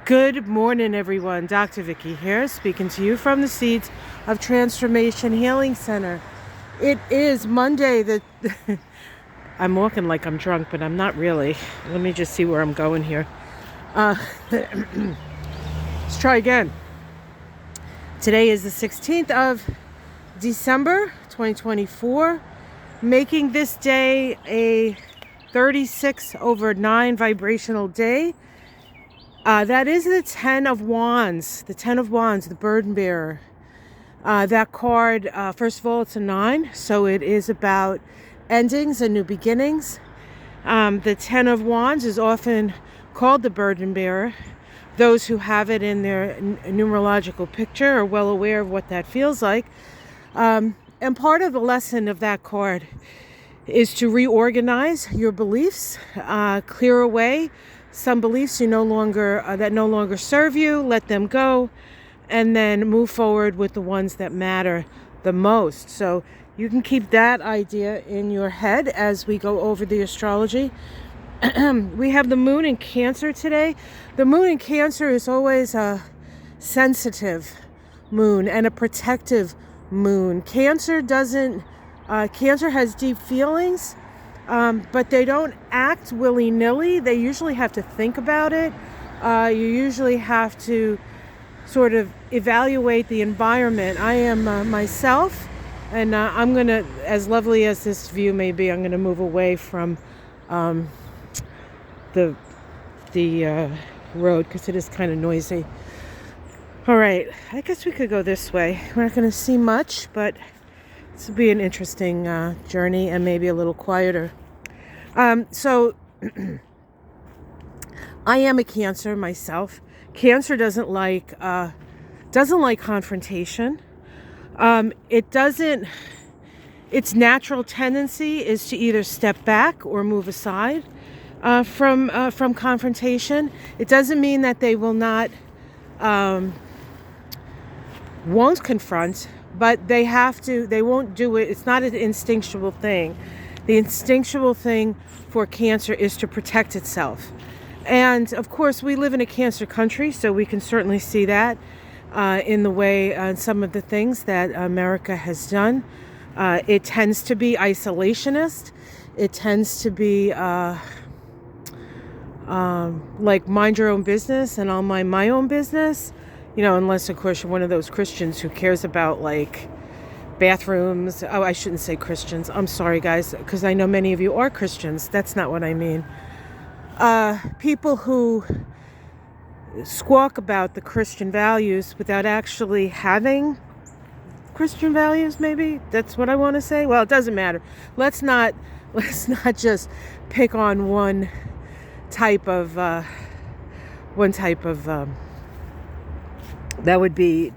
Good morning, everyone. Dr. Vicky here, speaking to you from the Seeds of Transformation Healing Center. It is Monday. I'm walking like I'm drunk, but I'm not really. Let me just see where I'm going here. Let's try again. Today is the 16th of December, 2024, making this day a 36/9 vibrational day. That is the 10 of Wands, the burden bearer. That card, first of all, it's a 9, so it is about endings and new beginnings. The 10 of Wands is often called the burden bearer. Those who have it in their numerological picture are well aware of what that feels like. And part of the lesson of that card is to reorganize your beliefs, clear away some beliefs that no longer serve you, let them go, and then move forward with the ones that matter the most. So you can keep that idea in your head as we go over the astrology. We have the moon in Cancer today. The moon in Cancer is always a sensitive moon and a protective moon. Cancer has deep feelings, but they don't act willy-nilly. They usually have to think about it. You usually have to sort of evaluate the environment. I am myself, and I'm going to, as lovely as this view may be, I'm going to move away from the road because it is kind of noisy. All right, I guess we could go this way. We're not going to see much, but this will be an interesting journey and maybe a little quieter. So I am a Cancer myself. Cancer doesn't like confrontation. Its natural tendency is to either step back or move aside from confrontation. It doesn't mean that they will not won't confront, but they won't do it. It's not an instinctual thing. The instinctual thing for Cancer is to protect itself. And of course, we live in a Cancer country, so we can certainly see that in the way some of the things that America has done. It tends to be isolationist. It tends to be like mind your own business and I'll mind my own business. Unless, of course, you're one of those Christians who cares about, like, bathrooms. Oh, I shouldn't say Christians. I'm sorry, guys, because I know many of you are Christians. That's not what I mean. People who squawk about the Christian values without actually having Christian values, maybe. That's what I want to say. Well, it doesn't matter. Let's not just pick on one type of that would be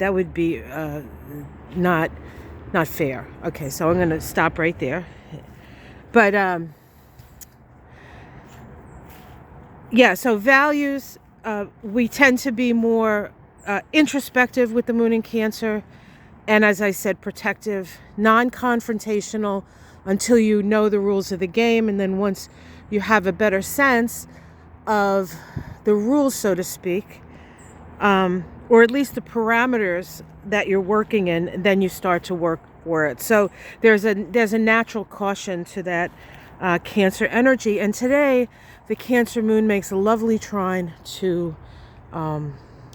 not fair. Okay, so I'm going to stop right there. But so values, we tend to be more introspective with the moon in Cancer, and as I said, protective, non-confrontational until you know the rules of the game, and then once you have a better sense of the rules, so to speak, or at least the parameters that you're working in, then you start to work for it. So there's a natural caution to that Cancer energy. And today, the Cancer moon makes a lovely trine to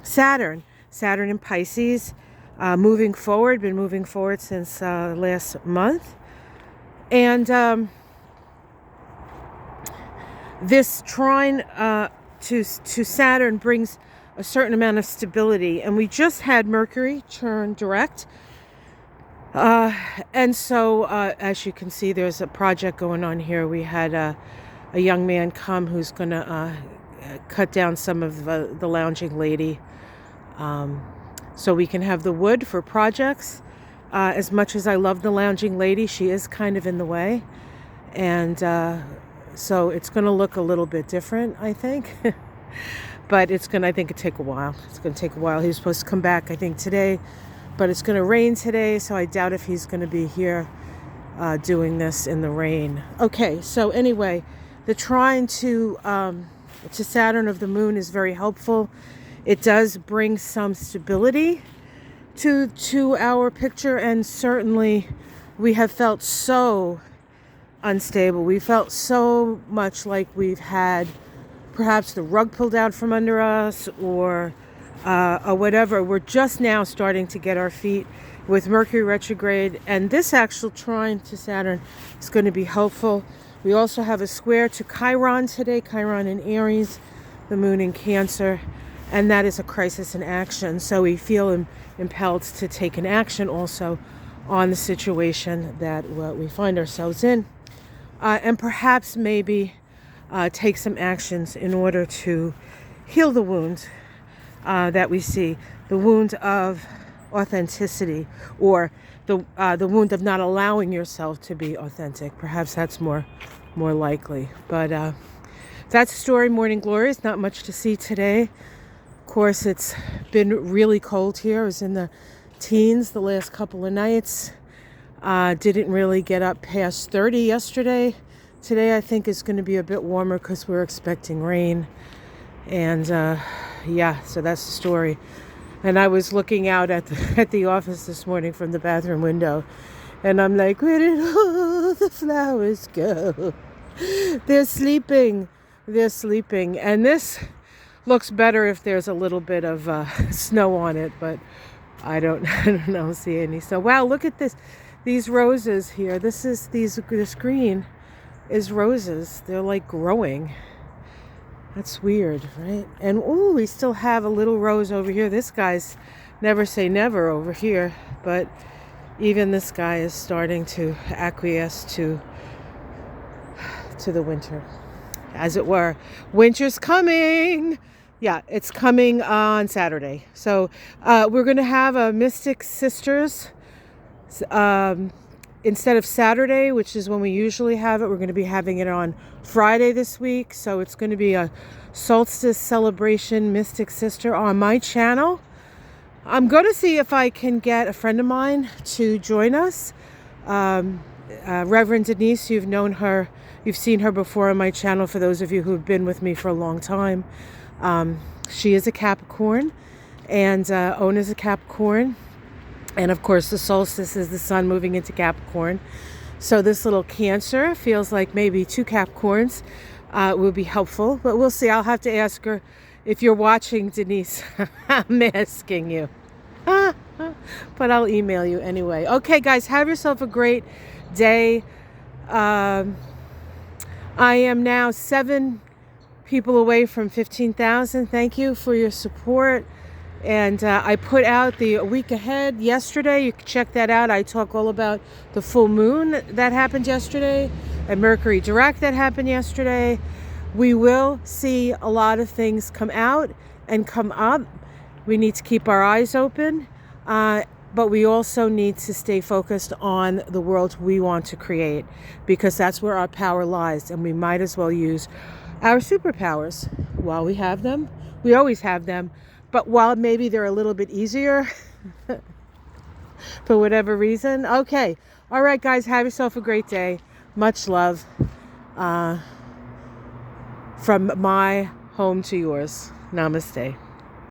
Saturn. Saturn in Pisces, been moving forward since last month. And this trine to Saturn brings a certain amount of stability, and we just had Mercury turn direct, and so as you can see, there's a project going on here. We had a young man come who's going to cut down some of the lounging lady, so we can have the wood for projects. As much as I love the lounging lady, she is kind of in the way, and so it's going to look a little bit different, I think. But I think it'll take a while. It's going to take a while. He was supposed to come back, I think, today, but it's going to rain today, so I doubt if he's going to be here doing this in the rain. Okay, so anyway, the trine to Saturn of the moon is very helpful. It does bring some stability to our picture, and certainly we have felt so unstable. We felt so much like we've had perhaps the rug pulled out from under us, or whatever. We're just now starting to get our feet with Mercury retrograde, and this actual trine to Saturn is going to be helpful. We also have a square to Chiron today, Chiron in Aries, the moon in Cancer, and that is a crisis in action. So we feel impelled to take an action also on the situation that we find ourselves in, and perhaps maybe take some actions in order to heal the wound that we see, the wound of authenticity, or the wound of not allowing yourself to be authentic. Perhaps that's more likely. But that's story morning glories. Not much to see today. Of course, it's been really cold here. I was in the teens the last couple of nights. Didn't really get up past 30 yesterday. Today I think is going to be a bit warmer because we're expecting rain. And yeah, so that's the story. And I was looking out at the office this morning from the bathroom window, and I'm like, where did all the flowers go? They're sleeping. And this looks better if there's a little bit of snow on it, but I don't know, see any. So wow, look at this. These roses here. This green is roses. They're like growing. That's weird, right? And ooh, we still have a little rose over here. This guy's never say never over here, but even this guy is starting to acquiesce to the winter, as it were. Winter's coming. Yeah, it's coming on Saturday. So we're going to have a Mystic Sisters instead of Saturday, which is when we usually have it. We're going to be having it on Friday this week. So it's going to be a solstice celebration Mystic Sister on my channel. I'm going to see if I can get a friend of mine to join us. Reverend Denise, you've known her. You've seen her before on my channel, for those of you who have been with me for a long time. She is a Capricorn, and Owen is a Capricorn. And of course, the solstice is the sun moving into Capricorn. So this little Cancer feels like maybe two Capricorns will be helpful. But we'll see. I'll have to ask her. If you're watching, Denise, I'm asking you. But I'll email you anyway. Okay, guys, have yourself a great day. I am now 7 people away from 15,000. Thank you for your support. And I put out the week ahead yesterday. You can check that out. I talk all about the full moon that happened yesterday and Mercury direct that happened yesterday. We will see a lot of things come out and come up. We need to keep our eyes open, but we also need to stay focused on the world we want to create, because that's where our power lies, and we might as well use our superpowers while we have them. We always have them, but while maybe they're a little bit easier for whatever reason. Okay. All right, guys, have yourself a great day. Much love from my home to yours. Namaste.